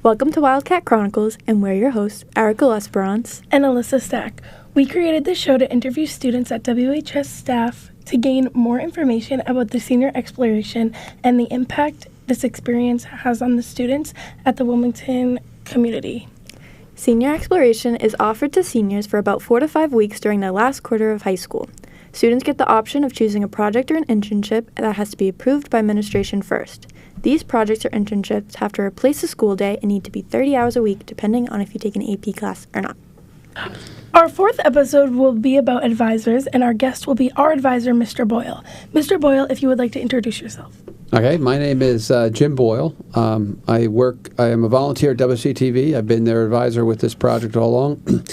Welcome to Wildcat Chronicles, and we're your hosts, Erica Lesperance and Alyssa Stack. We created this show to interview students at WHS staff to gain more information about the senior exploration and the impact this experience has on the students at the Wilmington community. Senior Exploration is offered to seniors for about 4 to 5 weeks during the last quarter of high school. Students get the option of choosing a project or an internship that has to be approved by administration first. These projects or internships have to replace a school day and need to be 30 hours a week, depending on if you take an AP class or not. Our fourth episode will be about advisors, and our guest will be our advisor, Mr. Boyle. Mr. Boyle, if you would like to introduce yourself. Okay, my name is Jim Boyle. I am a volunteer at WCTV. I've been their advisor with this project all along.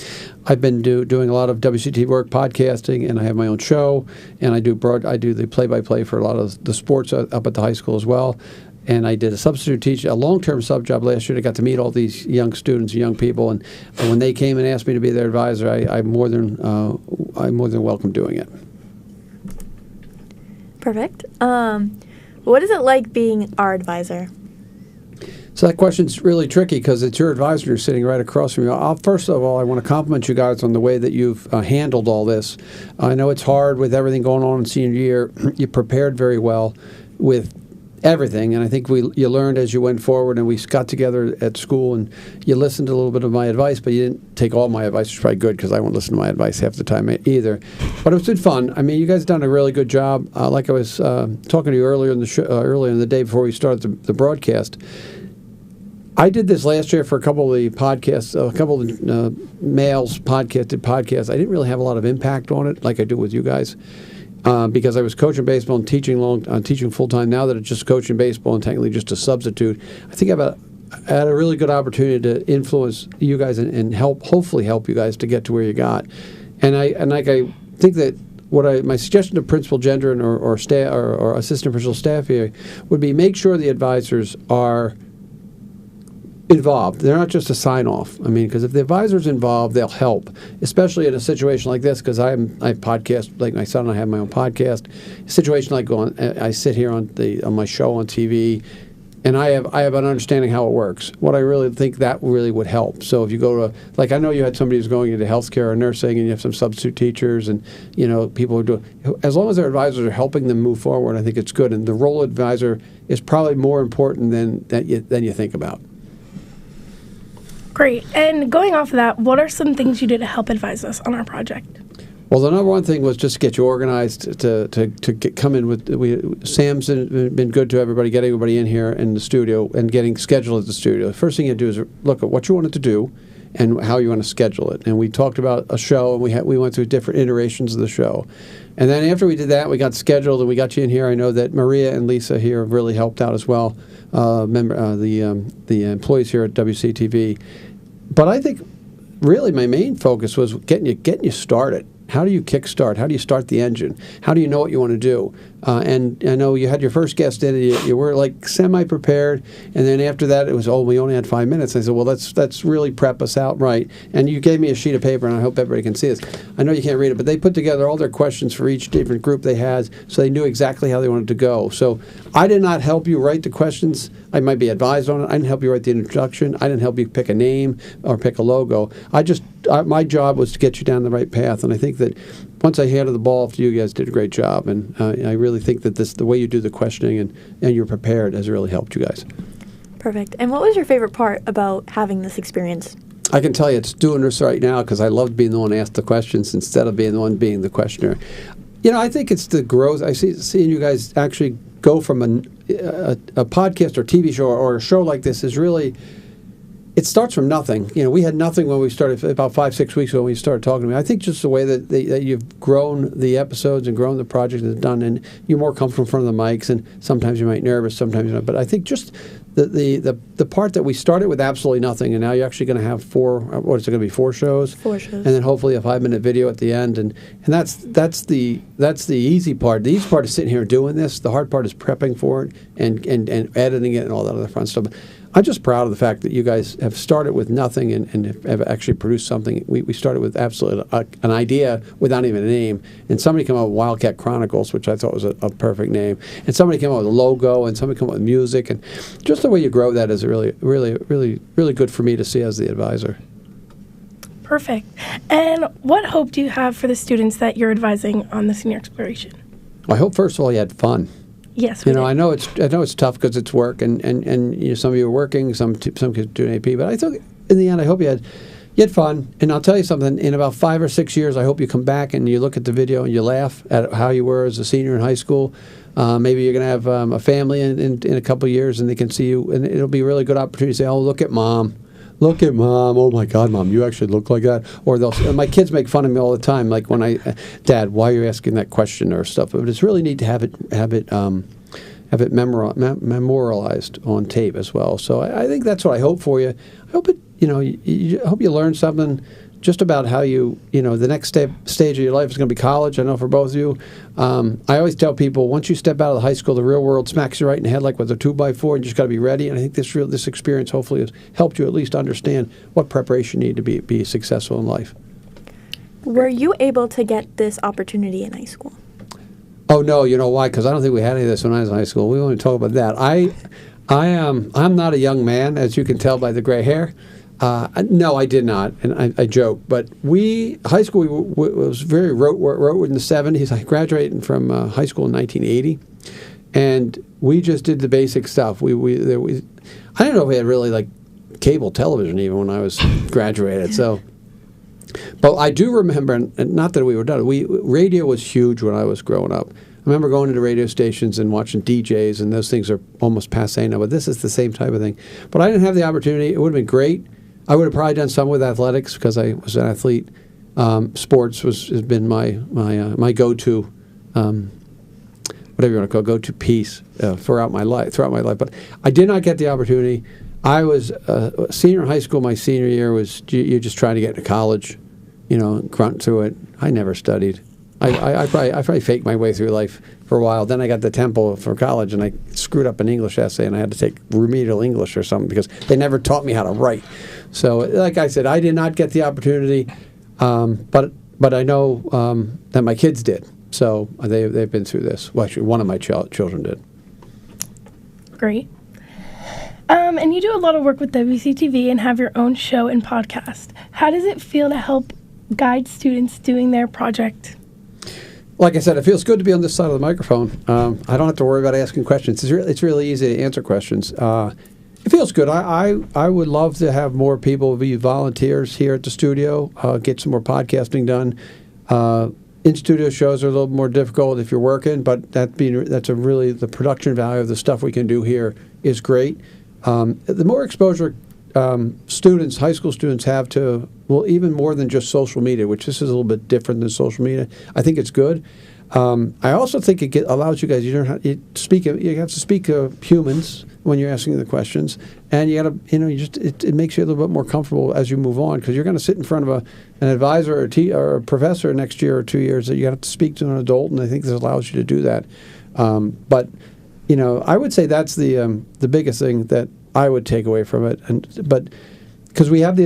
I've been doing a lot of WCTV work, podcasting, and I have my own show, and I do the play-by-play for a lot of the sports up at the high school as well. And I did a substitute teacher, a long-term sub job last year. I got to meet all these young students, young people, and when they came and asked me to be their advisor, I'm more than welcome doing it. Perfect. What is it like being our advisor? So that question's really tricky because it's your advisor who's sitting right across from you. First of all, I want to compliment you guys on the way that you've handled all this. I know it's hard with everything going on in senior year. You prepared very well with everything, and I think you learned as you went forward, and we got together at school, and you listened to a little bit of my advice, but you didn't take all my advice, which is probably good because I won't listen to my advice half the time either. But it's been fun. I mean, you guys have done a really good job. Like I was talking to you earlier in the show, earlier in the day before we started the broadcast. I did this last year for a couple of the podcasts, a couple of males podcasted podcasts. I didn't really have a lot of impact on it like I do with you guys. Because I was coaching baseball and teaching full-time. Now that it's just coaching baseball and technically just a substitute, I think I had a really good opportunity to influence you guys and hopefully help you guys to get to where you got. And I think that my suggestion to Principal Gendron or staff or assistant principal staff here would be make sure the advisors are involved. They're not just a sign-off. I mean, because if the advisor's involved, they'll help, especially in a situation like this, because I podcast, like my son and I have my own podcast. A situation like I sit here on my show on TV, and I have an understanding how it works. What I really think that really would help. So if you go to, like I know you had somebody who's going into healthcare or nursing, and you have some substitute teachers, and people who do. As long as their advisors are helping them move forward, I think it's good. And the role of advisor is probably more important than you think about. Great. And going off of that, what are some things you did to help advise us on our project? Well, the number one thing was just to get you organized, to come in with. Sam's been good to everybody, getting everybody in here in the studio and getting scheduled at the studio. The first thing you do is look at what you wanted to do and how you want to schedule it. And we talked about a show, and we went through different iterations of the show. And then after we did that, we got scheduled, and we got you in here. I know that Maria and Lisa here have really helped out as well, the employees here at WCTV. But I think really my main focus was getting you started. How do you kickstart? How do you start the engine? How do you know what you want to do? And I know you had your first guest in, and you were like semi-prepared, and then after that it was, we only had 5 minutes. I said, well, let's really prep us out right. And you gave me a sheet of paper, and I hope everybody can see this. I know you can't read it, but they put together all their questions for each different group they had, so they knew exactly how they wanted to go. So I did not help you write the questions. I might be advised on it. I didn't help you write the introduction. I didn't help you pick a name or pick a logo. My job was to get you down the right path, and I think that once I handed the ball to you guys, did a great job, and I really think that the way you do the questioning and you're prepared has really helped you guys. Perfect. And what was your favorite part about having this experience? I can tell you it's doing this right now because I loved being the one to ask the questions instead of being the one being the questioner. I think it's the growth. I seeing you guys actually go from a podcast or TV show or a show like this is really. It starts from nothing. We had nothing when we started about 5-6 weeks ago when we started talking to me. I think just the way that you've grown the episodes and grown the project is done, and you're more comfortable in front of the mics, and sometimes you might be nervous, sometimes you're not. But I think just the part that we started with absolutely nothing, and now you're actually going to have 4 shows? 4 shows. And then hopefully a 5-minute video at the end, and that's the easy part. The easy part is sitting here doing this. The hard part is prepping for it and editing it and all that other fun stuff. I'm just proud of the fact that you guys have started with nothing and have actually produced something. We started with absolutely an idea without even a name, and somebody came up with Wildcat Chronicles, which I thought was a perfect name, and somebody came up with a logo, and somebody came up with music, and just the way you grow that is really, really, really, really good for me to see as the advisor. Perfect. And what hope do you have for the students that you're advising on the senior exploration? I hope, first of all, you had fun. Yes, you know, I know it's tough because it's work, and you know, some of you are working, some kids doing AP. But I think in the end, I hope you had fun. And I'll tell you something: in about 5 or 6 years, I hope you come back and you look at the video and you laugh at how you were as a senior in high school. Maybe you're going to have a family in a couple of years, and they can see you, and it'll be a really good opportunity to say, "Oh, look at mom." Look at mom. Oh my God, mom, you actually look like that. Or my kids make fun of me all the time, like when Dad, why are you asking that question or stuff? But it's really neat to have it memorialized on tape as well. So I think that's what I hope for you. I hope I hope you learn something just about how the next stage of your life is going to be college. I know for both of you. I always tell people, once you step out of the high school, the real world smacks you right in the head like with a 2x4, and you just got to be ready. And I think this experience hopefully has helped you at least understand what preparation you need to be successful in life. Were you able to get this opportunity in high school? Oh no, you know why? Because I don't think we had any of this when I was in high school. We won't talk about that. I'm not a young man, as you can tell by the gray hair. No, I did not, and I joke. But high school was very rote in the 70s. I graduated from high school in 1980, and we just did the basic stuff. I don't know if we had really like cable television even when I was graduated. So, but I do remember, and not that we were done. Radio was huge when I was growing up. I remember going to radio stations and watching DJs, and those things are almost passé now. But this is the same type of thing. But I didn't have the opportunity. It would have been great. I would have probably done some with athletics because I was an athlete. Sports has been my go-to, whatever you want to call it, go-to piece throughout my life. But I did not get the opportunity. I was a senior in high school. My senior year was you're just trying to get into college, grunt through it. I never studied. I probably faked my way through life for a while. Then I got to Temple for college, and I screwed up an English essay, and I had to take remedial English or something because they never taught me how to write. So, like I said, I did not get the opportunity, but I know that my kids did. So they've been through this. Well, actually, one of my children did. Great. And you do a lot of work with WCTV and have your own show and podcast. How does it feel to help guide students doing their project? Like I said, it feels good to be on this side of the microphone. I don't have to worry about asking questions. It's really easy to answer questions. It feels good. I would love to have more people be volunteers here at the studio, get some more podcasting done. In-studio shows are a little more difficult if you're working, but the production value of the stuff we can do here is great. The more exposure high school students have to, well, even more than just social media, which this is a little bit different than social media. I think it's good. I also think it allows you guys, you have to speak to humans when you're asking the questions, and you got to, it makes you a little bit more comfortable as you move on, because you're going to sit in front of an advisor or a professor next year or 2 years that you have to speak to an adult, and I think this allows you to do that. But I would say that's the biggest thing that I would take away from it, but because we have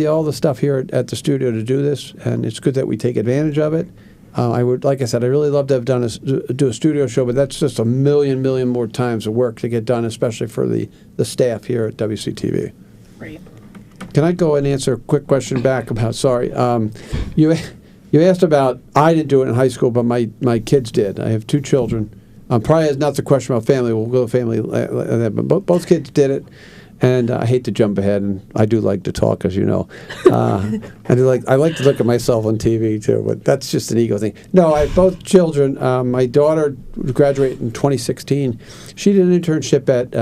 all the stuff here at the studio to do this, and it's good that we take advantage of it. Like I said, I really love to have do a studio show, but that's just a million more times of work to get done, especially for the staff here at WCTV. Right. Can I go and answer a quick question back about? Sorry, you asked about I didn't do it in high school, but my kids did. I have 2 children. Probably is not the question about family. We'll go to family, but both kids did it. And I hate to jump ahead, and I do like to talk, as you know. And I like to look at myself on TV too, but that's just an ego thing. No, I have both children. My daughter graduated in 2016. She did an internship at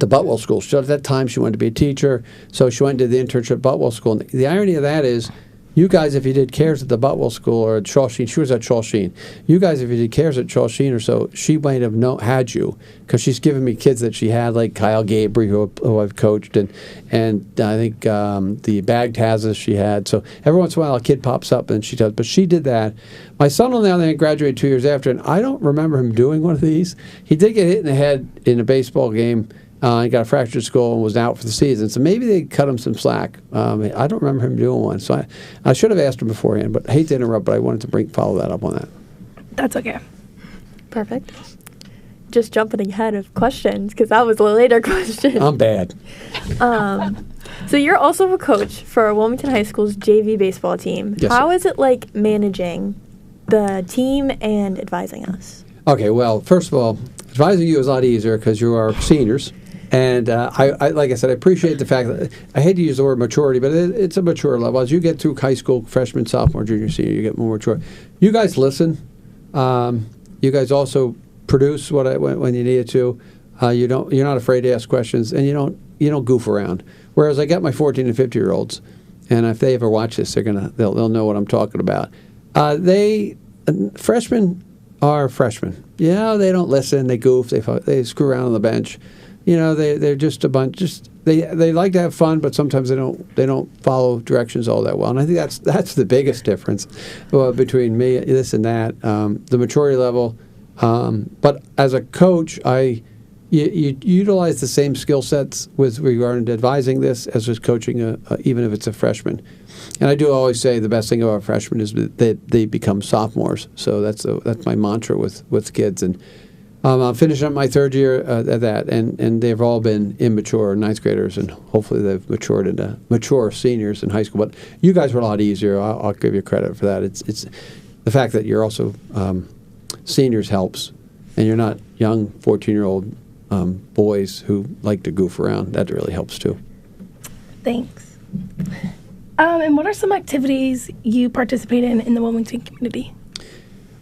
the Butwell School. So at that time, she wanted to be a teacher, so she went to the internship at Butwell School. And the irony of that is, you guys, if you did cares at the Butwell School or at Shawsheen, she was at Shawsheen. You guys, if you did cares at Shawsheen or so, she might have had you, because she's given me kids that she had, like Kyle Gabriel, who I've coached, and I think the Bagtazes she had. So every once in a while, a kid pops up and she does. But she did that. My son, on the other hand, graduated 2 years after, and I don't remember him doing one of these. He did get hit in the head in a baseball game. He got a fracture at school and was out for the season. So maybe they cut him some slack. I don't remember him doing one. So I should have asked him beforehand, but I hate to interrupt, but I wanted to follow that up on that. That's okay. Perfect. Just jumping ahead of questions, because that was a later question. I'm bad. So you're also a coach for Wilmington High School's JV baseball team. Yes, How sir. is it like managing the team and advising us? Okay, well, first of all, advising you is a lot easier because you are seniors. And I like I said, I appreciate the fact that I hate to use the word maturity, but it's a mature level. As you get through high school, freshman, sophomore, junior, senior, you get more mature. You guys listen. You guys also produce when you need to. You're not afraid to ask questions, and you don't goof around. Whereas I got my 14 and 50-year-olds, and if they ever watch this, they'll know what I'm talking about. Freshmen are freshmen. Yeah, they don't listen. They goof. They screw around on the bench. They're just a bunch. They like to have fun, but sometimes they don't follow directions all that well. And I think that's the biggest difference between me, this and that. The maturity level. But as a coach, you utilize the same skill sets with regard to advising this as with coaching, even if it's a freshman. And I do always say the best thing about freshmen is that they become sophomores. So that's my mantra with kids. And I'm finishing up my third year at that, and they've all been immature ninth graders, and hopefully they've matured into mature seniors in high school. But you guys were a lot easier. I'll give you credit for that. It's the fact that you're also seniors helps, and you're not young 14-year-old boys who like to goof around. That really helps too. Thanks. And what are some activities you participate in the Wilmington community?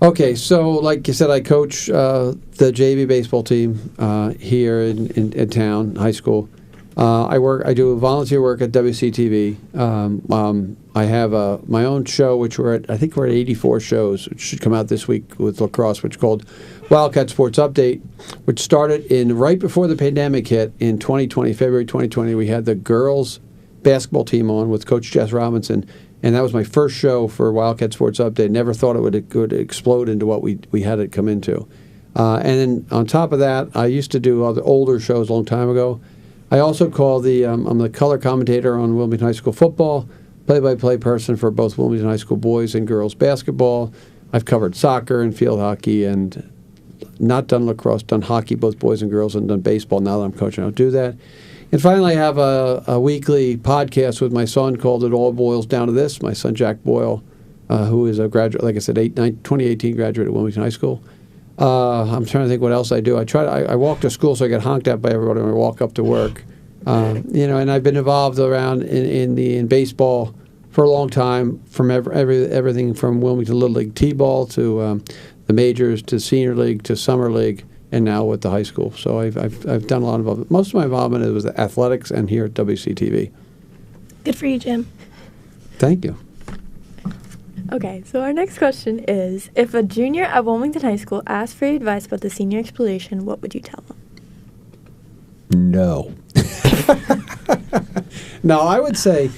Okay, so like you said, I coach the JV baseball team here in town, high school. I do volunteer work at WCTV. I have my own show, which I think we're at 84 shows, which should come out this week with lacrosse, which is called Wildcat Sports Update, which started right before the pandemic hit in 2020, February 2020. We had the girls basketball team on with Coach Jess Robinson, and that was my first show for Wildcat Sports Update. Never thought it would explode into what we had it come into. And then on top of that, I used to do other older shows a long time ago. I also call I'm the color commentator on Wilmington High School football, play-by-play person for both Wilmington High School boys and girls basketball. I've covered soccer and field hockey, and not done lacrosse, done hockey, both boys and girls, and done baseball. Now that I'm coaching, I don't do that. And finally, I have a weekly podcast with my son called It All Boils Down to This. My son, Jack Boyle, who is a graduate, like I said, 2018 graduate at Wilmington High School. I'm trying to think what else I do. I walk to school, so I get honked at by everybody when I walk up to work. And I've been involved around in baseball for a long time, from everything from Wilmington Little League T-ball to the majors to senior league to summer league, and now with the high school. So I've done a lot of involvement. Most of my involvement was athletics and here at WCTV. Good for you, Jim. Thank you. Okay, so our next question is, if a junior at Wilmington High School asked for advice about the senior exploration, what would you tell them? No. No, I would say,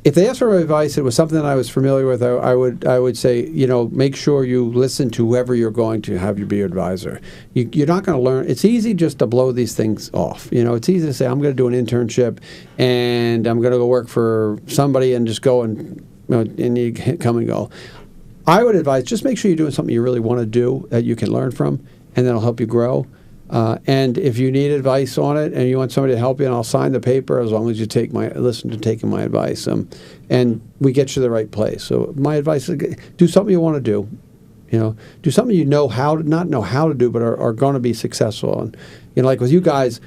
if they asked for advice, it was something that I was familiar with. I would say, make sure you listen to whoever you're going to have you be your advisor. You're not going to learn. It's easy just to blow these things off. It's easy to say, I'm going to do an internship, and I'm going to go work for somebody and just go and you come and go. I would advise, just make sure you're doing something you really want to do that you can learn from, and that'll help you grow. And if you need advice on it and you want somebody to help you, and I'll sign the paper as long as you listen to taking my advice, and we get you to the right place. So my advice is, do something you want to do. Do something not know how to do, but are going to be successful. And like with you guys,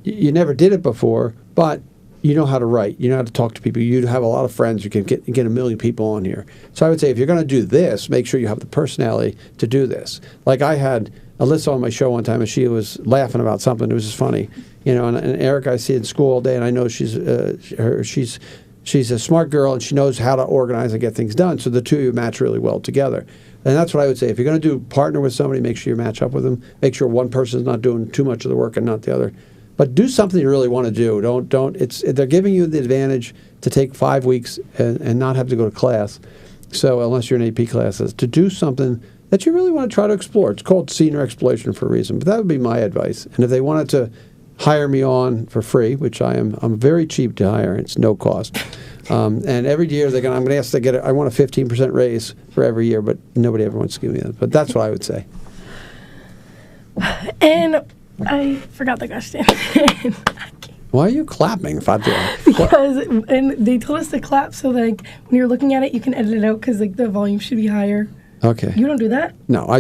you never did it before, but you know how to write. You know how to talk to people. You have a lot of friends. You can get a million people on here. So I would say, if you're going to do this, make sure you have the personality to do this. Like I had Alyssa on my show one time, and she was laughing about something. It was just funny, And Eric, I see in school all day, and I know she's a smart girl, and she knows how to organize and get things done. So the two of you match really well together. And that's what I would say. If you're going to partner with somebody, make sure you match up with them. Make sure one person's not doing too much of the work and not the other. But do something you really want to do. They're giving you the advantage to take 5 weeks and not have to go to class. So unless you're in AP classes, to do something that you really want to try to explore. It's called senior exploration for a reason. But that would be my advice. And if they wanted to hire me on for free, which I'm very cheap to hire. It's no cost. And every year I'm going to ask I want a 15% raise for every year, but nobody ever wants to give me that. But that's what I would say. And I forgot the question. Why are you clapping, Fatima? Because and they told us to clap so like when you're looking at it, you can edit it out because like the volume should be higher. Okay. You don't do that? No, I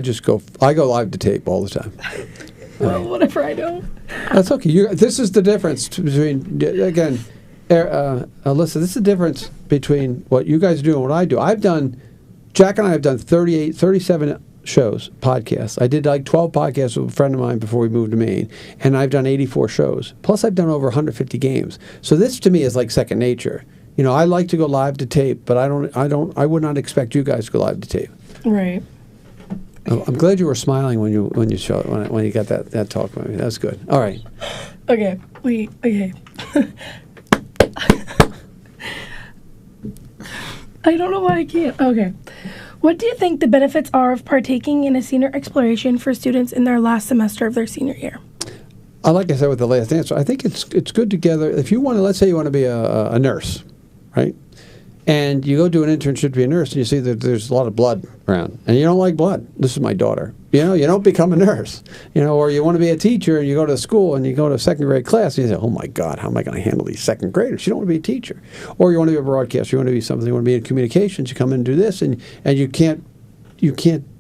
go live to tape all the time. Well, whatever, I don't. That's okay. This is the difference between, again, Alyssa, this is the difference between what you guys do and what I do. Jack and I have done 37 shows, podcasts. I did like 12 podcasts with a friend of mine before we moved to Maine, and I've done 84 shows. Plus, I've done over 150 games. So this, to me, is like second nature. You know, I like to go live to tape, but I would not expect you guys to go live to tape. Right. I'm glad you were smiling when you got that talk with me. That's good. All right. Okay. Okay. I don't know why I can't. Okay. What do you think the benefits are of partaking in a senior exploration for students in their last semester of their senior year? Like I said with the last answer, I think it's good together. If you want to, let's say you want to be a nurse, right? And you go do an internship to be a nurse, and you see that there's a lot of blood around, and you don't like blood. This is my daughter. You know, you don't become a nurse. You know, or you want to be a teacher, and you go to school, and you go to a second grade class, and you say, "Oh my God, how am I going to handle these second graders?" You don't want to be a teacher, or you want to be a broadcaster. You want to be something. You want to be in communications. You come in and do this, and you can't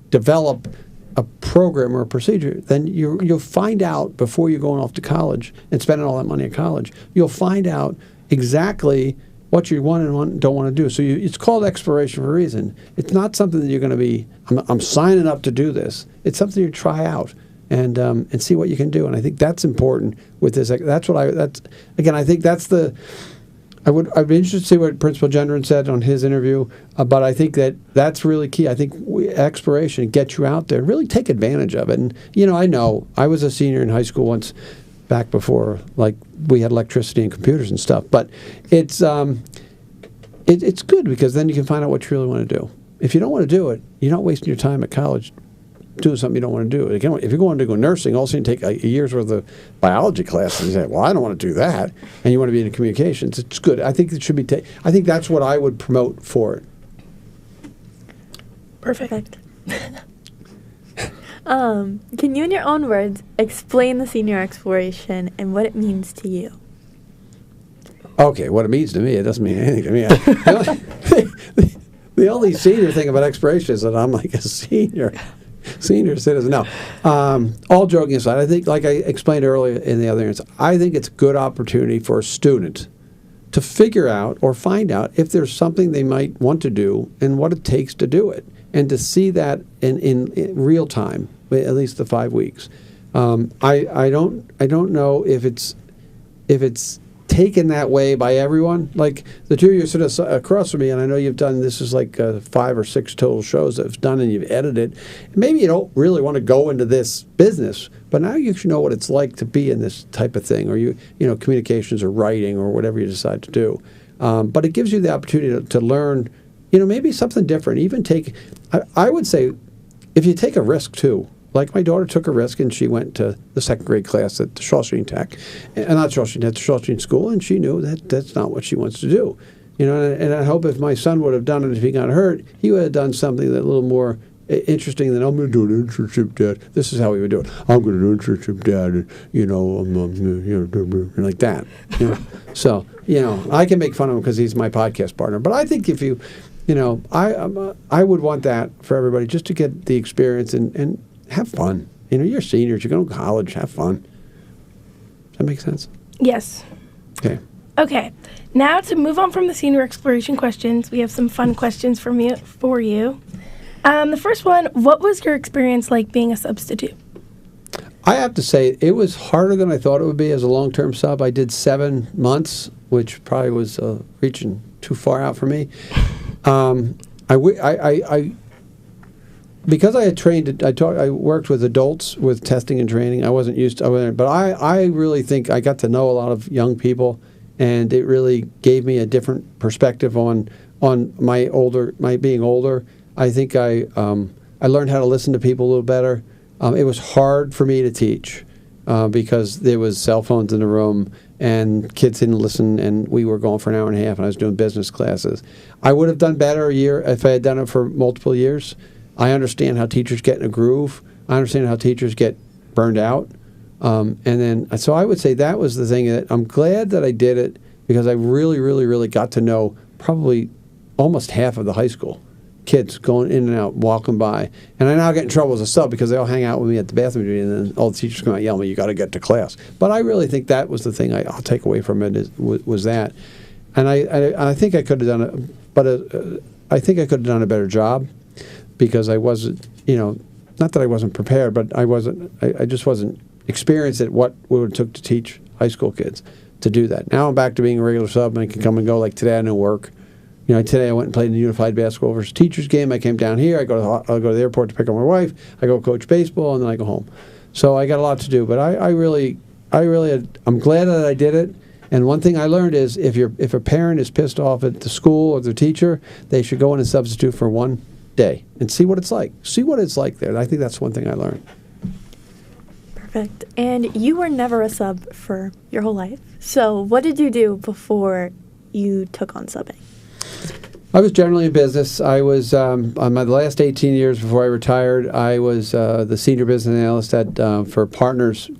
develop a program or a procedure. Then you'll find out before you're going off to college and spending all that money at college. You'll find out exactly what you want and don't want to do. So it's called exploration for a reason. It's not something that you're going to be, I'm signing up to do this. It's something you try out and see what you can do. And I think that's important with this. I think that's the, I'd be interested to see what Principal Gendron said on his interview, but I think that's really key. I think exploration gets you out there. Really take advantage of it. And, you know, I was a senior in high school once, back before, like, we had electricity and computers and stuff. But it's good because then you can find out what you really want to do. If you don't want to do it, you're not wasting your time at college doing something you don't want to do. Again, if you're going to go nursing, all of a sudden take a year's worth of biology classes, and you say, well, I don't want to do that, and you want to be in communications, it's good. I think it should be I think that's what I would promote for it. Perfect. Can you, in your own words, explain the senior exploration and what it means to you? Okay, what it means to me, it doesn't mean anything to me. The only senior thing about exploration is that I'm like a senior citizen. No, all joking aside, I think, like I explained earlier in the other answer, I think it's a good opportunity for a student to figure out or find out if there's something they might want to do and what it takes to do it, and to see that in real time, at least the 5 weeks. I don't know if it's taken that way by everyone. Like the two of you sit across from me, and I know you've done, this is like 5 or 6 total shows that have done, and you've edited. Maybe you don't really want to go into this business, but now you should know what it's like to be in this type of thing, or communications or writing or whatever you decide to do. But it gives you the opportunity to learn, maybe something different. Even I would say, if you take a risk too. Like my daughter took a risk, and she went to the second grade class at the Shaw Street Tech, not Shaw Street, at the Shaw Street School, and she knew that that's not what she wants to do. And I hope if my son would have done it, if he got hurt, he would have done something that a little more interesting than, I'm going to do an internship, Dad. This is how he would do it. I'm going to do an internship, Dad, and like that. So, I can make fun of him because he's my podcast partner. But I think if I would want that for everybody, just to get the experience and have fun. You're seniors. You're going to college. Have fun. Does that make sense? Yes. Okay. Now, to move on from the senior exploration questions, we have some fun questions for you. The first one, what was your experience like being a substitute? I have to say, it was harder than I thought it would be as a long-term sub. I did 7 months, which probably was reaching too far out for me. Because I had trained, I worked with adults with testing and training. I wasn't used to it, but I really think I got to know a lot of young people, and it really gave me a different perspective on my being older. I think I learned how to listen to people a little better. It was hard for me to teach. because there was cell phones in the room and kids didn't listen, and we were going for an hour and a half, and I was doing business classes. I would have done better a year if I had done it for multiple years. I understand how teachers get in a groove. I understand how teachers get burned out. So I would say that was the thing that I'm glad that I did it, because I really, really, really got to know probably almost half of the high school kids going in and out, walking by. And I now get in trouble as a sub because they all hang out with me at the bathroom duty, and then all the teachers come out and yell at me, you got to get to class. But I really think that was the thing I'll take away from it was that. And I think I could have done it, but I think I could have done a better job, because I wasn't, not that I wasn't prepared, but I just wasn't experienced at what it would took to teach high school kids to do that. Now I'm back to being a regular sub, and I can come and go. Like today, I didn't work. Today I went and played in the Unified Basketball versus Teachers game. I came down here. I'll go to the airport to pick up my wife. I go coach baseball, and then I go home. So I got a lot to do. But I'm glad that I did it. And one thing I learned is if a parent is pissed off at the school or the teacher, they should go in and substitute for one day and see what it's like. See what it's like there. And I think that's one thing I learned. Perfect. And you were never a sub for your whole life. So what did you do before you took on subbing? I was generally in business. I was, on my last 18 years before I retired, I was the senior business analyst for Partners,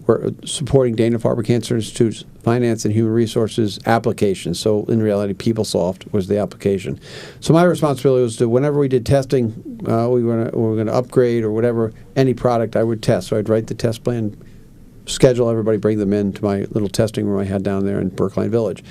supporting Dana-Farber Cancer Institute's finance and human resources applications. So in reality, PeopleSoft was the application. So my responsibility was to, whenever we did testing, we were going to upgrade or whatever, any product, I would test. So I'd write the test plan, schedule everybody, bring them in to my little testing room I had down there in Brookline Village.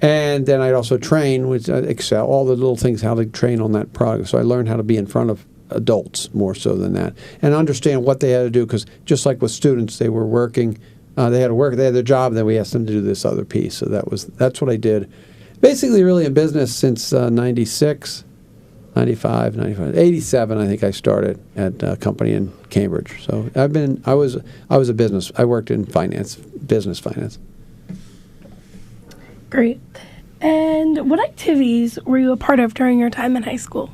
And then I'd also train with Excel, all the little things, how to train on that product. So I learned how to be in front of adults more so than that, and understand what they had to do, because just like with students, they were working, they had to work, they had their job, and then we asked them to do this other piece. So that's what I did. Basically, really in business since 96, 95, 87, I think I started at a company in Cambridge. So I was a business. I worked in finance, business finance. Great. And what activities were you a part of during your time in high school?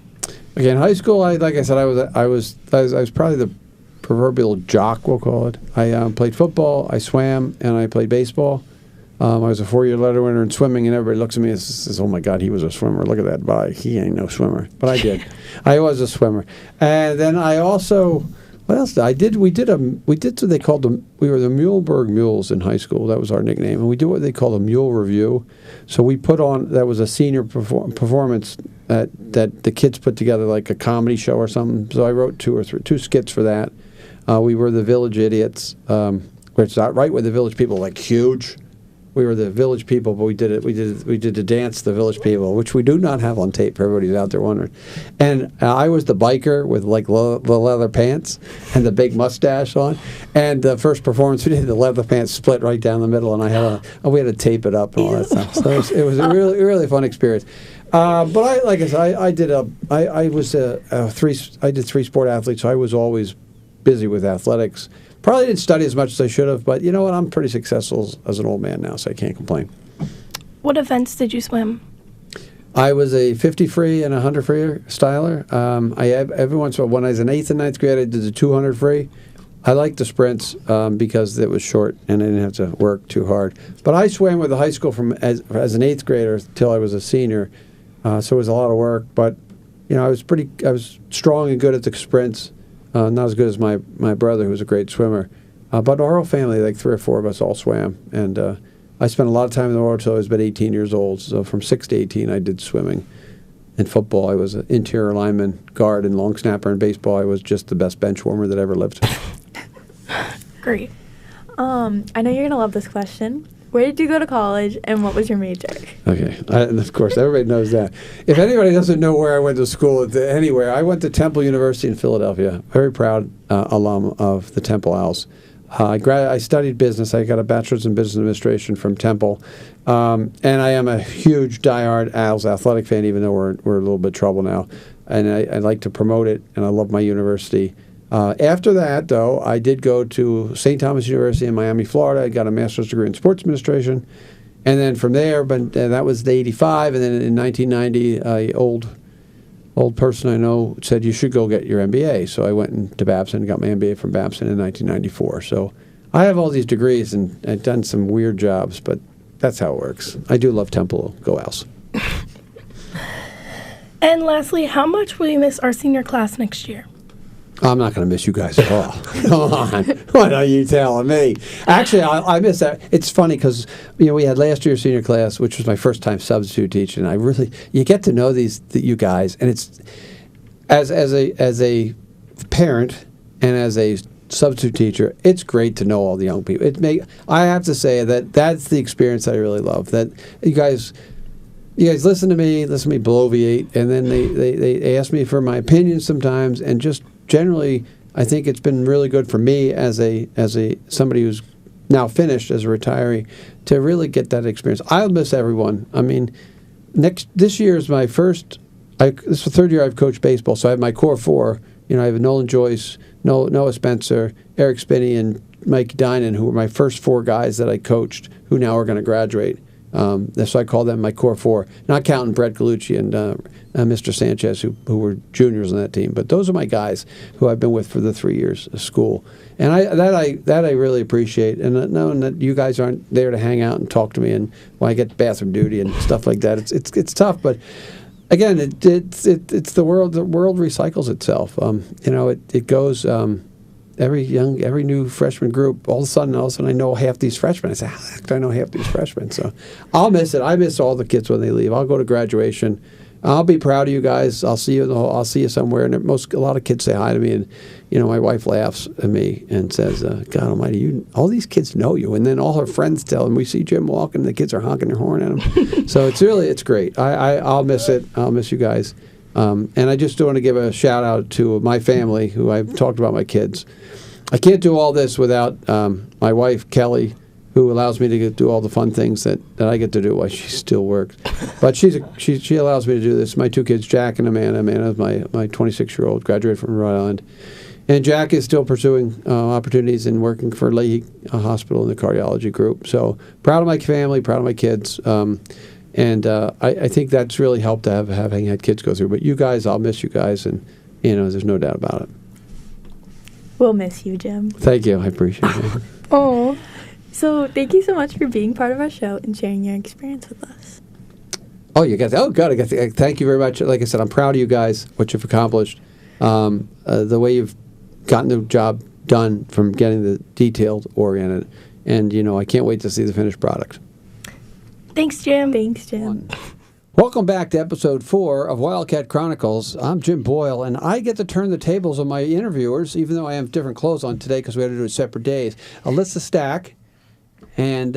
Okay, in high school, like I said, I was probably the proverbial jock, we'll call it. I played football, I swam, and I played baseball. I was a 4-year letter winner in swimming, and everybody looks at me and says, "Oh my God, he was a swimmer! Look at that body. He ain't no swimmer." But I did. I was a swimmer, and then I also. What else did I did? We did what they called we were the Muhlenberg Mules in high school. That was our nickname. And we did what they called a mule review. So we put on, that was a senior performance that the kids put together, like a comedy show or something. So I wrote two skits for that. We were the Village Idiots, which is not right with the Village People, like huge. We were the Village People, but we did the dance, the Village People, which we do not have on tape for everybody who's out there wondering. And I was the biker with like the leather pants and the big mustache on. And the first performance we did, the leather pants split right down the middle, and we had to tape it up and all that stuff. So it was a really, really fun experience. But like I said, I did 3 sport athletes, so I was always busy with athletics. Probably didn't study as much as I should have, but you know what? I'm pretty successful as an old man now, so I can't complain. What events did you swim? I was a 50 free and a 100 free styler. Every once in a while, when I was in 8th and 9th grade, I did the 200 free. I liked the sprints because it was short and I didn't have to work too hard. But I swam with the high school as an 8th grader till I was a senior, so it was a lot of work. But I was strong and good at the sprints. Not as good as my brother, who was a great swimmer. But our whole family, like 3 or 4 of us, all swam. And I spent a lot of time in the water until I was about 18 years old. So from 6 to 18, I did swimming. In football, I was an interior lineman, guard, and long snapper. In baseball, I was just the best bench warmer that ever lived. Great. I know you're going to love this question. Where did you go to college, and what was your major? Okay, and of course, everybody knows that. If anybody doesn't know where I went to school anywhere, I went to Temple University in Philadelphia. Very proud alum of the Temple Owls. I studied business. I got a bachelor's in business administration from Temple, and I am a huge diehard Owls athletic fan, even though we're a little bit trouble now. And I like to promote it, and I love my university. After that, though, I did go to St. Thomas University in Miami, Florida. I got a master's degree in sports administration. And then from there, that was the 85, and then in 1990, an old person I know said, you should go get your MBA. So I went to Babson and got my MBA from Babson in 1994. So I have all these degrees and I've done some weird jobs, but that's how it works. I do love Temple. Go Owls. And lastly, how much will you miss our senior class next year? I'm not going to miss you guys at all. Come on. What are you telling me? Actually, I miss that. It's funny because, we had last year's senior class, which was my first time substitute teaching. And you get to know you guys. And it's, as a parent and as a substitute teacher, it's great to know all the young people. I have to say that's the experience that I really love. That you guys listen to me bloviate, and then they ask me for my opinion sometimes, and just generally, I think it's been really good for me as somebody who's now finished as a retiree to really get that experience. I'll miss everyone. I mean, this year is my first. This is the third year I've coached baseball, so I have my core four. I have Nolan Joyce, Noah Spencer, Eric Spinney, and Mike Dinan, who were my first four guys that I coached, who now are going to graduate. So I call them my core four, not counting Brett Galucci and Mr. Sanchez, who were juniors on that team. But those are my guys who I've been with for the 3 years of school, and I really appreciate. And knowing that you guys aren't there to hang out and talk to me, and when I get bathroom duty and stuff like that, it's tough. But again, it's the world. The world recycles itself. It goes. Every new freshman group, all of a sudden I know half these freshmen. I say, how the heck do I know half these freshmen? So I'll miss it. I miss all the kids when they leave. I'll go to graduation. I'll be proud of you guys. I'll see you. I'll see you somewhere. And a lot of kids say hi to me, and my wife laughs at me and says, "God Almighty, all these kids know you." And then all her friends tell them, "We see Jim walking, and the kids are honking their horn at him." So it's great. I'll miss it. I'll miss you guys. And I just want to give a shout out to my family, who I've talked about my kids. I can't do all this without my wife, Kelly, who allows me to do all the fun things that I get to do while she still works. But she allows me to do this. My two kids, Jack and Amanda. Amanda's my 26-year-old, graduated from Rhode Island. And Jack is still pursuing opportunities and working for Leahy Hospital in the cardiology group. So proud of my family, proud of my kids. And I think that's really helped to having had kids go through. But you guys, I'll miss you guys, and there's no doubt about it. We'll miss you, Jim. Thank you. I appreciate it. Oh, so thank you so much for being part of our show and sharing your experience with us. Oh, you guys. Oh, good. Thank you very much. Like I said, I'm proud of you guys, what you've accomplished, the way you've gotten the job done, from getting the detailed oriented, and I can't wait to see the finished product. Thanks, Jim. Thanks, Jim. Welcome back to episode 4 of Wildcat Chronicles. I'm Jim Boyle, and I get to turn the tables on my interviewers, even though I have different clothes on today because we had to do it separate days. Alyssa Stack and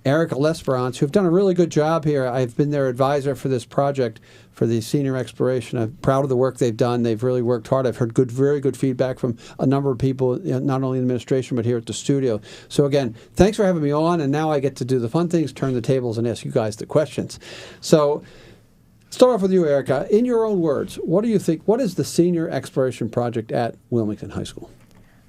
Erica Lesperance, who've done a really good job here. I've been their advisor for this project for the senior exploration. I'm proud of the work they've done. They've really worked hard. I've heard very good feedback from a number of people, not only in the administration, but here at the studio. So again, thanks for having me on, and now I get to do the fun things, turn the tables, and ask you guys the questions. So start off with you, Erica. In your own words, what do you think, what is the senior exploration project at Wilmington High School?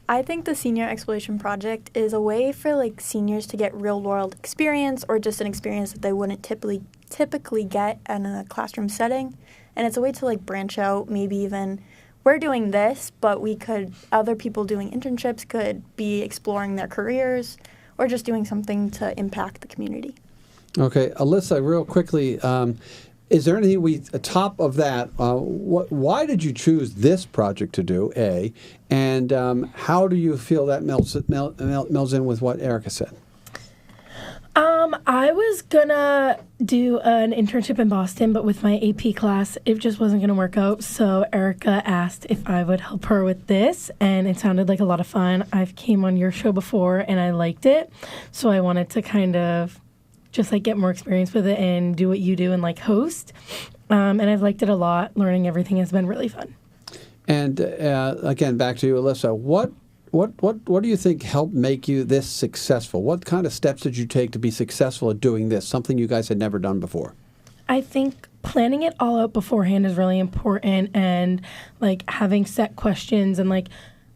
I think the Senior Exploration Project is a way for seniors to get real-world experience, or just an experience that they wouldn't typically get in a classroom setting. And it's a way to branch out, maybe even, we're doing this, but other people doing internships could be exploring their careers or just doing something to impact the community. Okay, Alyssa, real quickly, is there anything atop of that, why did you choose this project to do, A, and how do you feel that melds in with what Erica said? I was gonna do an internship in Boston, but with my AP class, it just wasn't gonna work out. So Erica asked if I would help her with this, and it sounded like a lot of fun. I've came on your show before, and I liked it, so I wanted to kind of just get more experience with it and do what you do and host. And I've liked it a lot. Learning everything has been really fun. And again, back to you, Alyssa. What do you think helped make you this successful? What kind of steps did you take to be successful at doing this, something you guys had never done before? I think planning it all out beforehand is really important, and having set questions and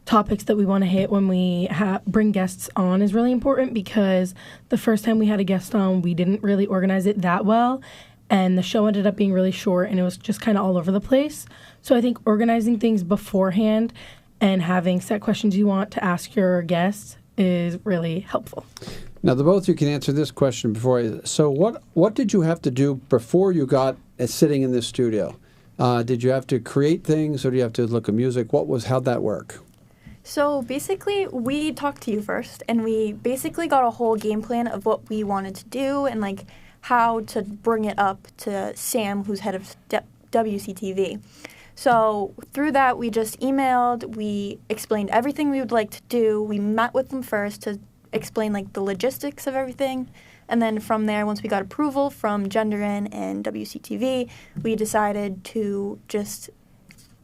topics that we want to hit when we bring guests on is really important, because the first time we had a guest on, we didn't really organize it that well, and the show ended up being really short, and it was just kind of all over the place. So I think organizing things beforehand and having set questions you want to ask your guests is really helpful. Now, the both of you can answer this question before. So what did you have to do before you got sitting in this studio? Did you have to create things, or do you have to look at music? How'd that work? So basically, we talked to you first, and we basically got a whole game plan of what we wanted to do and like how to bring it up to Sam, who's head of WCTV. So through that, we just emailed, we explained everything we would like to do. We met with them first to explain like the logistics of everything. And then from there, once we got approval from GenderIn and WCTV, we decided to just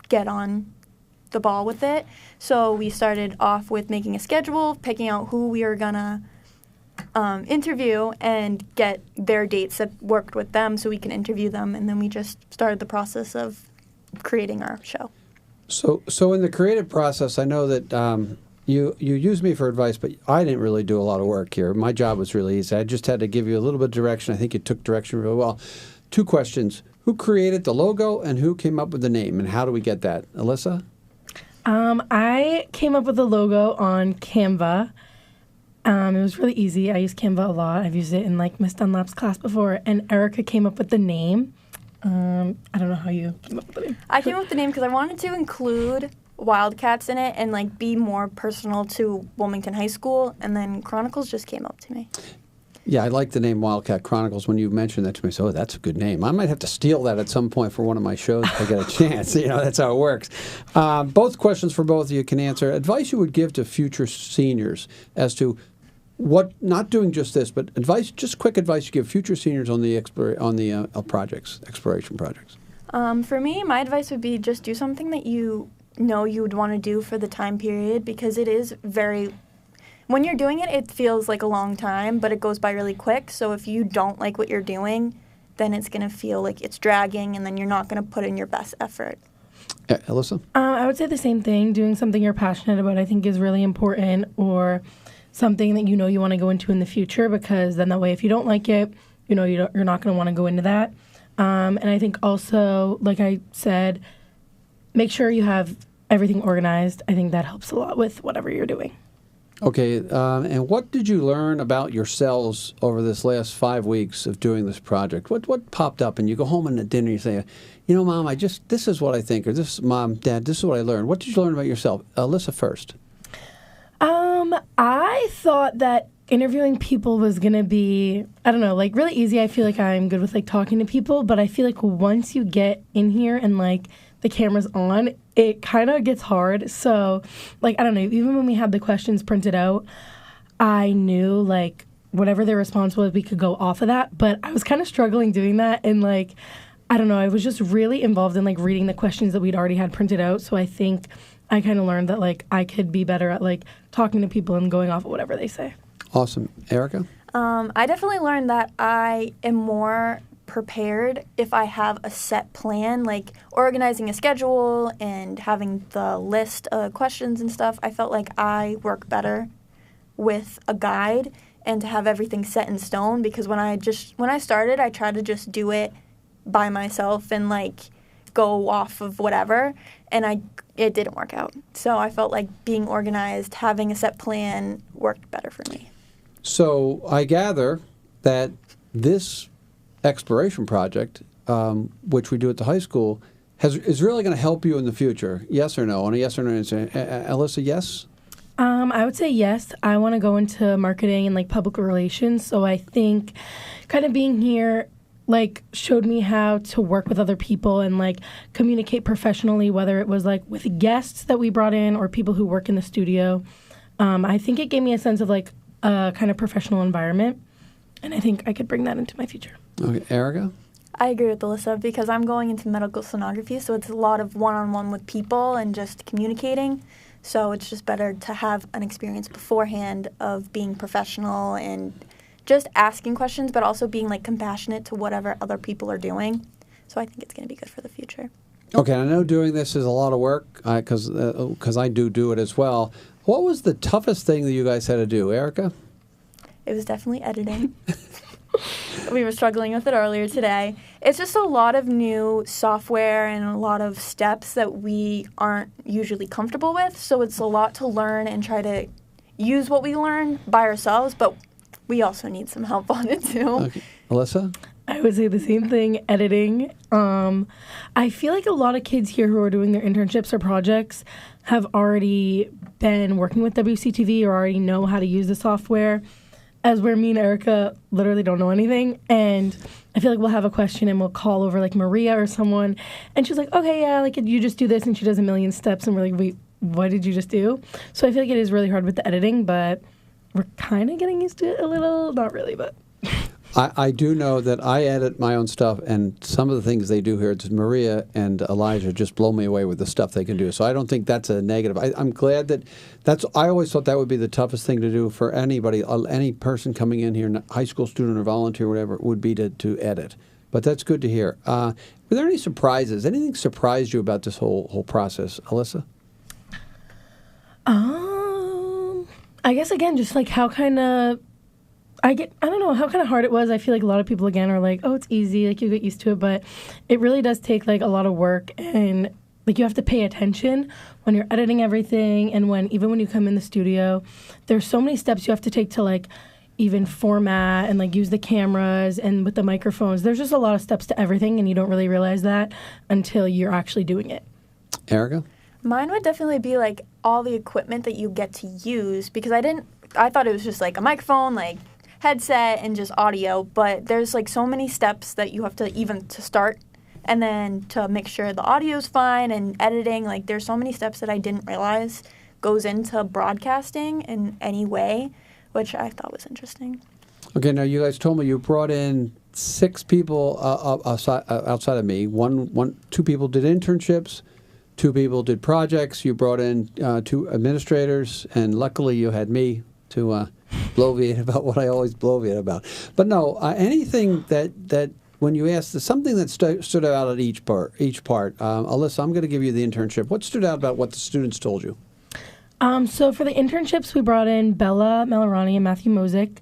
get on the ball with it. So we started off with making a schedule, picking out who we were gonna interview and get their dates that worked with them so we can interview them. And then we just started the process of creating our show. So in the creative process, I know that you used me for advice, but I didn't really do a lot of work here. My job was really easy. I just had to give you a little bit of direction. I think you took direction really well. 2 questions. Who created the logo and who came up with the name, and how do we get that? Alyssa? I came up with the logo on Canva. It was really easy. I use Canva a lot. I've used it in like Miss Dunlap's class before. And Erica came up with the name. I don't know how you came up with the name. I came up with the name because I wanted to include Wildcats in it and like be more personal to Wilmington High School. And then Chronicles just came up to me. Yeah, I like the name Wildcat Chronicles. When you mentioned that to me, so that's a good name. I might have to steal that at some point for one of my shows if I get a chance. That's how it works. Both questions for both of you can answer. Advice you would give to future seniors as to what, not doing just this, but advice, just quick advice you give future seniors on the exploration projects. For me, my advice would be just do something that you know you would want to do for the time period, because it is when you're doing it, it feels like a long time, but it goes by really quick. So if you don't like what you're doing, then it's going to feel like it's dragging, and then you're not going to put in your best effort. Alyssa? I would say the same thing. Doing something you're passionate about, I think, is really important, or something that you know you want to go into in the future, because then that way if you don't like it, you're not going to want to go into that. And I think also, like I said, make sure you have everything organized. I think that helps a lot with whatever you're doing. Okay, and what did you learn about yourselves over this last 5 weeks of doing this project? What popped up, and you go home and at dinner you say, Mom, this is what I think, or this, Mom, Dad, this is what I learned. What did you learn about yourself? Alyssa first. I thought that interviewing people was going to be, I don't know, like really easy. I feel like I'm good with like talking to people, but I feel like once you get in here and like the camera's on, it kind of gets hard. So like, I don't know, even when we had the questions printed out, I knew like whatever their response was, we could go off of that, but I was kind of struggling doing that. And like, I don't know, I was just really involved in like reading the questions that we'd already had printed out. So I think I kind of learned that like I could be better at like talking to people and going off of whatever they say. Awesome. Erica? I definitely learned that I am more prepared if I have a set plan, like organizing a schedule and having the list of questions and stuff. I felt like I work better with a guide and to have everything set in stone, because when I started, I tried to just do it by myself and like go off of whatever, and it didn't work out. So I felt like being organized, having a set plan worked better for me. So I gather that this exploration project, which we do at the high school, is really going to help you in the future. Yes or no? On a yes or no answer. Alyssa, yes? I would say yes. I want to go into marketing and like public relations. So I think kind of being here like showed me how to work with other people and like communicate professionally, whether it was like with guests that we brought in or people who work in the studio. I think it gave me a sense of like a kind of professional environment, and I think I could bring that into my future. Okay, Erica? I agree with Alyssa, because I'm going into medical sonography, so it's a lot of one-on-one with people and just communicating. So it's just better to have an experience beforehand of being professional and just asking questions, but also being like compassionate to whatever other people are doing. So I think it's going to be good for the future. Okay, I know doing this is a lot of work because I do it as well. What was the toughest thing that you guys had to do, Erica? It was definitely editing. We were struggling with it earlier today. It's just a lot of new software and a lot of steps that we aren't usually comfortable with. So it's a lot to learn and try to use what we learn by ourselves, but we also need some help on it too. Okay. Alyssa? I would say the same thing, editing. I feel like a lot of kids here who are doing their internships or projects have already been working with WCTV or already know how to use the software, as where me and Erica literally don't know anything. And I feel like we'll have a question and we'll call over like Maria or someone, and she's like, okay, yeah, like you just do this, and she does a million steps, and we're like, wait, what did you just do? So I feel like it is really hard with the editing, but we're kind of getting used to it a little. Not really, but... I do know that I edit my own stuff, and some of the things they do here, it's Maria and Elijah just blow me away with the stuff they can do. So I don't think that's a negative. I'm glad I always thought that would be the toughest thing to do for anybody, any person coming in here, high school student or volunteer, whatever, would be to edit. But that's good to hear. Were there any surprises? Anything surprised you about this whole process, Alyssa? I guess, again, just like how kind of... I don't know how kind of hard it was. I feel like a lot of people, again, are like, oh, it's easy, like you get used to it, but it really does take like a lot of work, and like you have to pay attention when you're editing everything, and even when you come in the studio, there's so many steps you have to take to like even format and like use the cameras and with the microphones. There's just a lot of steps to everything, and you don't really realize that until you're actually doing it. Erica? Mine would definitely be like all the equipment that you get to use, because I thought it was just like a microphone, like headset and just audio, but there's like so many steps that you have to start, and then to make sure the audio's fine, and editing, like there's so many steps that I didn't realize goes into broadcasting in any way, which I thought was interesting. Okay, now you guys told me you brought in 6 people outside of me. Two people did internships, 2 people did projects. You brought in 2 administrators, and luckily you had me to bloviate about what I always bloviate about. But no, anything that when you asked, something that stood out at each part. Alyssa, I'm going to give you the internship. What stood out about what the students told you? So for the internships, we brought in Bella Melarani and Matthew Mosick.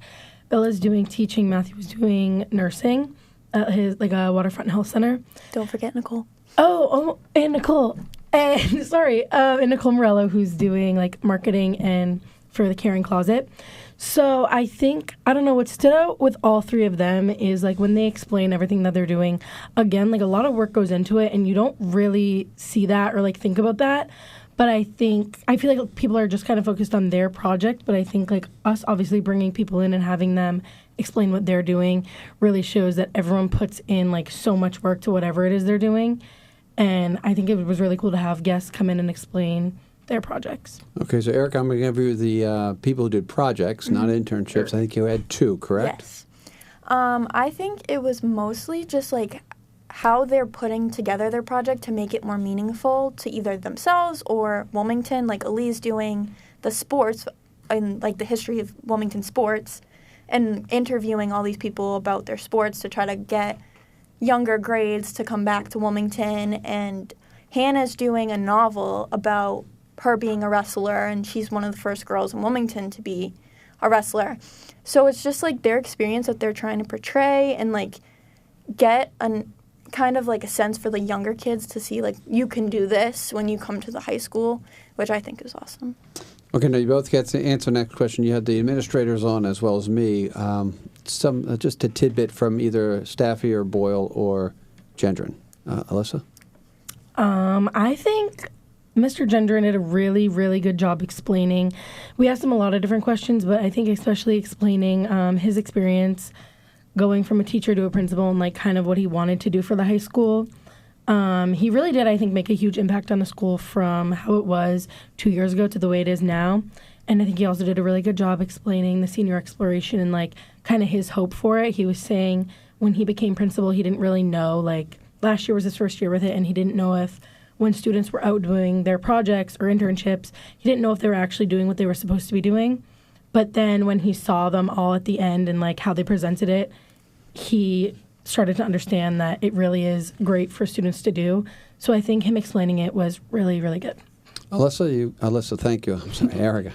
Bella's doing teaching. Matthew was doing nursing at his Waterfront Health Center. Don't forget Nicole. Oh, and Nicole. And sorry, and Nicole Morello, who's doing like marketing and for the Caring Closet. So I don't know, what stood out with all 3 of them is like when they explain everything that they're doing, again, like a lot of work goes into it, and you don't really see that or like think about that. But I feel like people are just kind of focused on their project, but I think like us obviously bringing people in and having them explain what they're doing really shows that everyone puts in like so much work to whatever it is they're doing. And I think it was really cool to have guests come in and explain their projects. Okay, so Eric, I'm going to give you the people who did projects, not internships. I think you had 2, correct? Yes. I think it was mostly just like how they're putting together their project to make it more meaningful to either themselves or Wilmington. Like Elise doing the sports and like the history of Wilmington sports, and interviewing all these people about their sports to try to get younger grades to come back to Wilmington. And Hannah's doing a novel about her being a wrestler, and she's one of the first girls in Wilmington to be a wrestler. So it's just like their experience that they're trying to portray, and like get a kind of like a sense for the younger kids to see like you can do this when you come to the high school, which I think is awesome. Okay, now you both get to answer the next question. You had the administrators on as well as me. Just a tidbit from either Staffy or Boyle or Gendron. Alyssa? I think Mr. Gendron did a really, really good job explaining. We asked him a lot of different questions, but I think especially explaining his experience going from a teacher to a principal and like kind of what he wanted to do for the high school. He really did, I think, make a huge impact on the school from how it was 2 years ago to the way it is now. And I think he also did a really good job explaining the senior exploration and like kind of his hope for it. He was saying when he became principal, he didn't really know, like last year was his first year with it, and he didn't know if when students were out doing their projects or internships, he didn't know if they were actually doing what they were supposed to be doing. But then when he saw them all at the end and like how they presented it, he started to understand that it really is great for students to do. So I think him explaining it was really, really good. Alyssa, thank you. I'm sorry, Erica.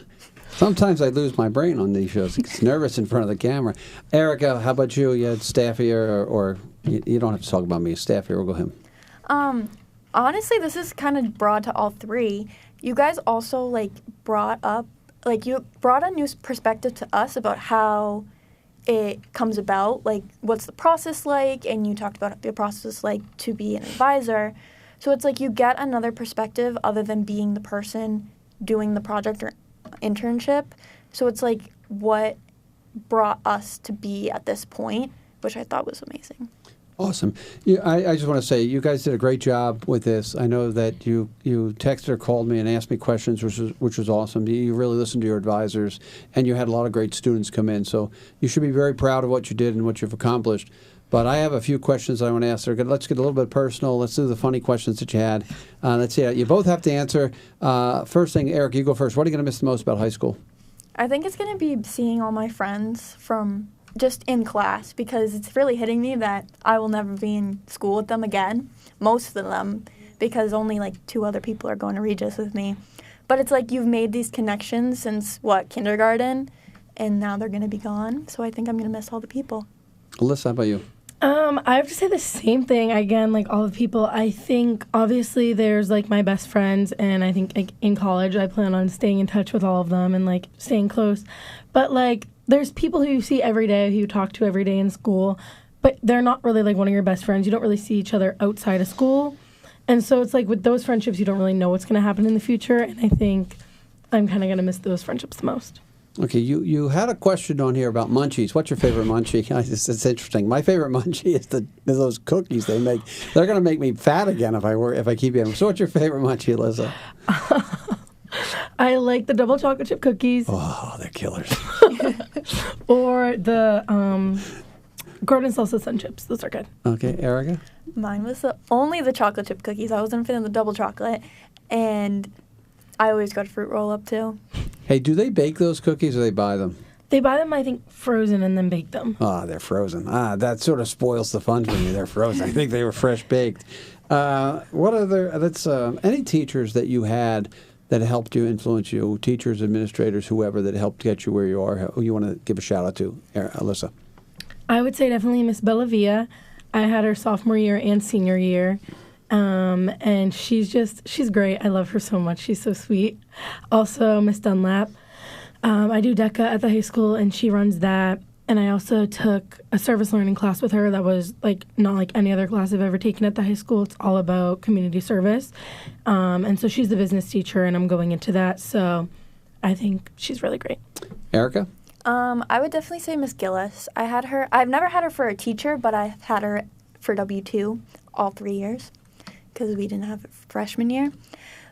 Sometimes I lose my brain on these shows. It's nervous in front of the camera. Erica, how about you? You had Staffy or you don't have to talk about me. Staffy, or we'll go him. Honestly, this is kind of broad to all 3. You guys also like brought up like, you brought a new perspective to us about how it comes about, like, what's the process like, and you talked about the process like to be an advisor. So it's like you get another perspective other than being the person doing the project or internship. So it's like what brought us to be at this point, which I thought was amazing. Awesome. I just want to say you guys did a great job with this. I know that you texted or called me and asked me questions, which was awesome. You really listened to your advisors, and you had a lot of great students come in. So you should be very proud of what you did and what you've accomplished. But I have a few questions I want to ask. Let's get a little bit personal. Let's do the funny questions that you had. Let's see. You both have to answer. First thing, Eric, you go first. What are you going to miss the most about high school? I think it's going to be seeing all my friends from just in class, because it's really hitting me that I will never be in school with them again, most of them, because only like 2 other people are going to Regis with me. But it's like you've made these connections since, kindergarten, and now they're going to be gone. So I think I'm going to miss all the people. Alyssa, how about you? I have to say the same thing. Again, like all the people, I think obviously there's like my best friends, and I think like in college I plan on staying in touch with all of them and like staying close. But like there's people who you see every day, who you talk to every day in school, but they're not really like one of your best friends. You don't really see each other outside of school. And so it's like with those friendships, you don't really know what's going to happen in the future. And I think I'm kind of going to miss those friendships the most. Okay, you had a question on here about munchies. What's your favorite munchie? It's interesting. My favorite munchie is those cookies they make. They're going to make me fat again if I keep eating them. So what's your favorite munchie, Alyssa? I like the double chocolate chip cookies. Oh, they're killers. Or the garden salsa sun chips. Those are good. Okay, Erica? Mine was only the chocolate chip cookies. I wasn't a fan of the double chocolate. And I always got a fruit roll up too. Hey, do they bake those cookies or they buy them? They buy them, I think, frozen and then bake them. They're frozen. That sort of spoils the fun for me. They're frozen. I think they were fresh baked. What other, any teachers that you had that helped you, influence you, teachers, administrators, whoever, that helped get you where you are, who you want to give a shout out to? Alyssa? I would say definitely Miss Bellavia. I had her sophomore year and senior year. And she's great. I love her so much. She's so sweet. Also, Miss Dunlap. I do DECA at the high school, and she runs that. And I also took a service learning class with her that was like not like any other class I've ever taken at the high school. It's all about community service. And so she's the business teacher, and I'm going into that. So I think she's really great. Erica? I would definitely say Miss Gillis. I've never had her for a teacher, but I've had her for W2 all 3 years, because we didn't have it freshman year.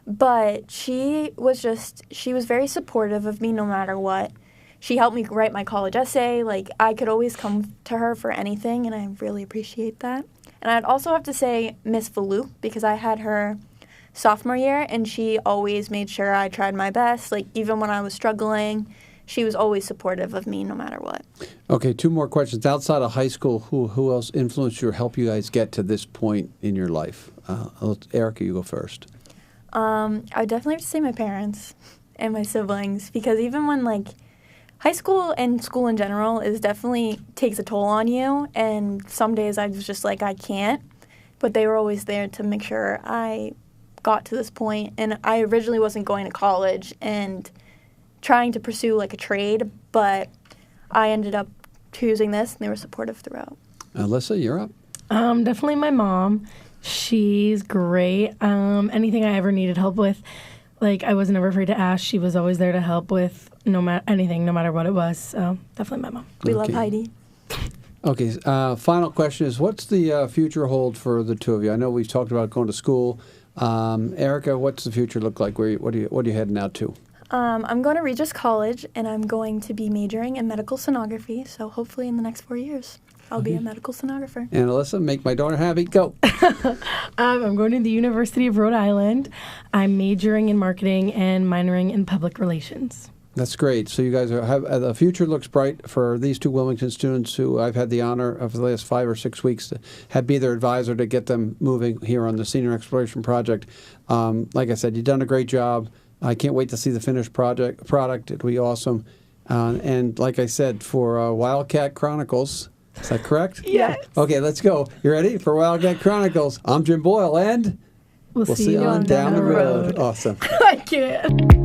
But she was very supportive of me no matter what. She helped me write my college essay. Like, I could always come to her for anything, and I really appreciate that. And I'd also have to say Miss Faluke, because I had her sophomore year, and she always made sure I tried my best. Like, even when I was struggling, she was always supportive of me no matter what. Okay, 2 more questions. Outside of high school, who else influenced you or helped you guys get to this point in your life? Erica, you go first. I would definitely have to say my parents and my siblings, because even when, like, high school and school in general definitely takes a toll on you, and some days I was just like, I can't, but they were always there to make sure I got to this point. And I originally wasn't going to college and trying to pursue like a trade, but I ended up choosing this, and they were supportive throughout. Alyssa, you're up. Definitely my mom. She's great. Anything I ever needed help with, like, I was never afraid to ask. She was always there to help with anything, no matter what it was. So definitely my mom. We love Heidi. Okay. Final question is, what's the future hold for the two of you? I know we've talked about going to school. Erica, what's the future look like? What are you heading out to? I'm going to Regis College, and I'm going to be majoring in medical sonography. So hopefully in the next 4 years, I'll be a medical sonographer. And Alyssa, make my daughter happy. Go. I'm going to the University of Rhode Island. I'm majoring in marketing and minoring in public relations. That's great. So you guys the future looks bright for these two Wilmington students who I've had the honor of the last 5 or 6 weeks to be their advisor to get them moving here on the Senior Exploration Project. Like I said, you've done a great job. I can't wait to see the finished product. It'll be awesome. And like I said, for Wildcat Chronicles, is that correct? Yes. Okay, let's go. You ready? For Wildcat Chronicles, I'm Jim Boyle, and we'll see you on down the road. Awesome. I can't.